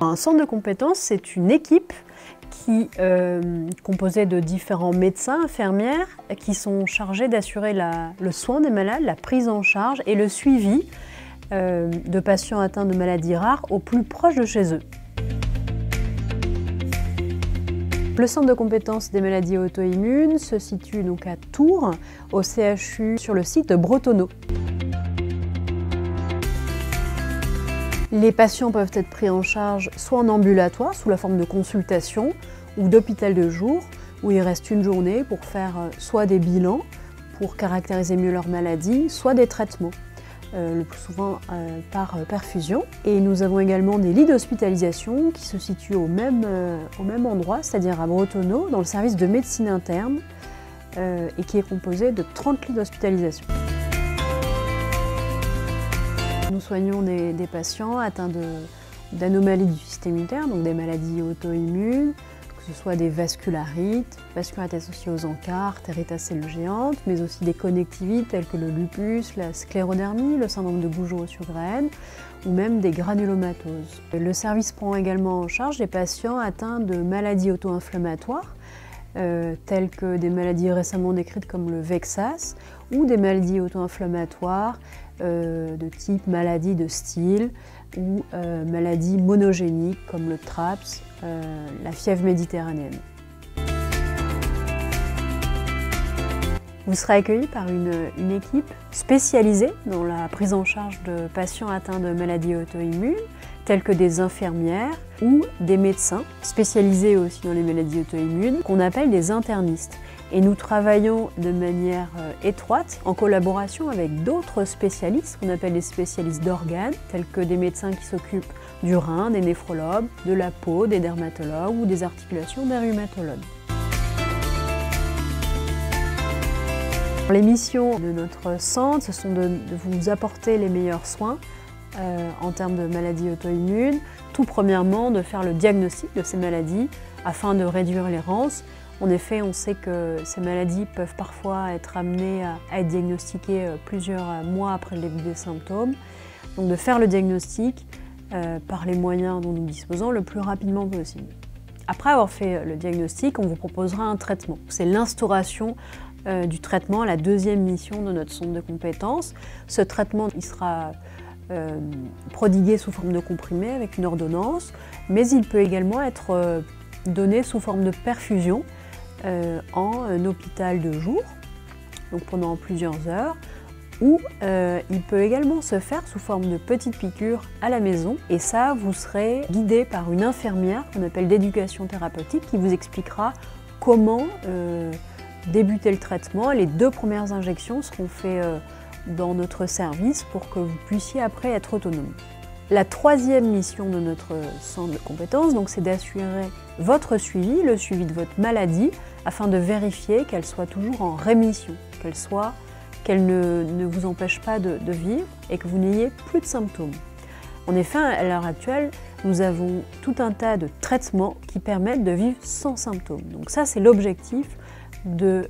Un centre de compétences, c'est une équipe qui composée de différents médecins, infirmières, qui sont chargés d'assurer le soin des malades, la prise en charge et le suivi de patients atteints de maladies rares au plus proche de chez eux. Le centre de compétences des maladies auto-immunes se situe donc à Tours, au CHU, sur le site de Bretonneau. Les patients peuvent être pris en charge soit en ambulatoire, sous la forme de consultation, ou d'hôpital de jour, où ils restent une journée pour faire soit des bilans, pour caractériser mieux leur maladie, soit des traitements, le plus souvent par perfusion. Et nous avons également des lits d'hospitalisation qui se situent au même endroit, c'est-à-dire à Bretonneau, dans le service de médecine interne, et qui est composé de 30 lits d'hospitalisation. Nous soignons des patients atteints d'anomalies du système immunitaire, donc des maladies auto-immunes, que ce soit des vascularites, vascularites associées aux encarts, artérites à cellules géantes, mais aussi des connectivites telles que le lupus, la sclérodermie, le syndrome de Gougeot-Sugraine, ou même des granulomatoses. Le service prend également en charge des patients atteints de maladies auto-inflammatoires, telles que des maladies récemment décrites comme le VEXAS, ou des maladies auto-inflammatoires de type maladie de Still ou maladies monogéniques comme le TRAPS, la fièvre méditerranéenne. Vous serez accueilli par une équipe spécialisée dans la prise en charge de patients atteints de maladies auto-immunes, tels que des infirmières ou des médecins spécialisés aussi dans les maladies auto-immunes, qu'on appelle des internistes. Et nous travaillons de manière étroite, en collaboration avec d'autres spécialistes, qu'on appelle des spécialistes d'organes, tels que des médecins qui s'occupent du rein, des néphrologues, de la peau, des dermatologues ou des articulations, des rhumatologues. Les missions de notre centre, ce sont de vous apporter les meilleurs soins en termes de maladies auto-immunes. Tout premièrement, de faire le diagnostic de ces maladies afin de réduire l'errance. En effet, on sait que ces maladies peuvent parfois être amenées à être diagnostiquées plusieurs mois après le début des symptômes. Donc de faire le diagnostic par les moyens dont nous disposons le plus rapidement possible. Après avoir fait le diagnostic, on vous proposera un traitement. C'est l'instauration du traitement, la deuxième mission de notre centre de compétences. Ce traitement, il sera prodigué sous forme de comprimé avec une ordonnance, mais il peut également être donné sous forme de perfusion en hôpital de jour, donc pendant plusieurs heures, ou il peut également se faire sous forme de petites piqûres à la maison, et ça, vous serez guidé par une infirmière qu'on appelle d'éducation thérapeutique qui vous expliquera comment débuter le traitement. Les 2 premières injections seront faites dans notre service pour que vous puissiez après être autonome. La 3e mission de notre centre de compétences, c'est d'assurer votre suivi, le suivi de votre maladie, afin de vérifier qu'elle soit toujours en rémission, qu'elle ne vous empêche pas de vivre et que vous n'ayez plus de symptômes. En effet, à l'heure actuelle, nous avons tout un tas de traitements qui permettent de vivre sans symptômes. Donc ça, c'est l'objectif de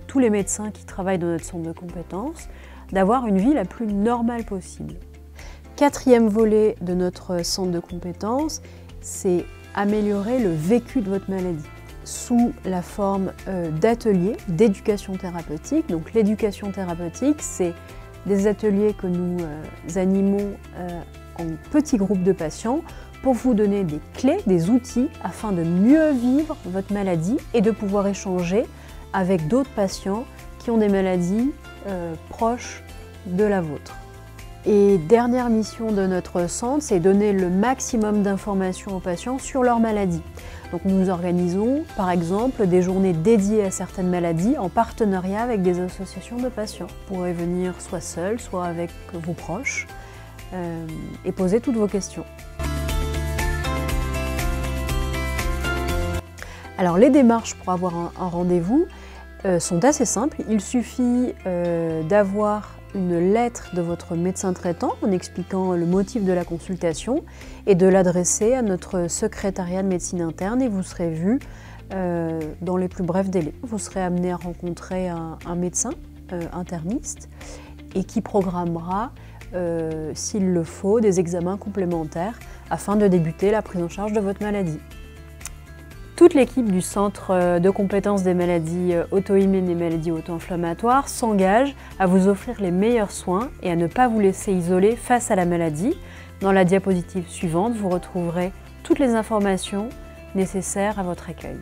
tous les médecins qui travaillent dans notre centre de compétences, d'avoir une vie la plus normale possible. 4e volet de notre centre de compétences, c'est améliorer le vécu de votre maladie sous la forme d'ateliers d'éducation thérapeutique. Donc l'éducation thérapeutique, c'est des ateliers que nous animons en petits groupes de patients pour vous donner des clés, des outils afin de mieux vivre votre maladie et de pouvoir échanger avec d'autres patients qui ont des maladies proches de la vôtre. Et dernière mission de notre centre, c'est donner le maximum d'informations aux patients sur leur maladie. Donc nous organisons par exemple des journées dédiées à certaines maladies en partenariat avec des associations de patients. Vous pourrez venir soit seul, soit avec vos proches et poser toutes vos questions. Alors les démarches pour avoir un rendez-vous sont assez simples. Il suffit d'avoir une lettre de votre médecin traitant en expliquant le motif de la consultation et de l'adresser à notre secrétariat de médecine interne et vous serez vu dans les plus brefs délais. Vous serez amené à rencontrer un médecin interniste et qui programmera, s'il le faut, des examens complémentaires afin de débuter la prise en charge de votre maladie. Toute l'équipe du Centre de compétences des maladies auto-immunes et maladies auto-inflammatoires s'engage à vous offrir les meilleurs soins et à ne pas vous laisser isoler face à la maladie. Dans la diapositive suivante, vous retrouverez toutes les informations nécessaires à votre accueil.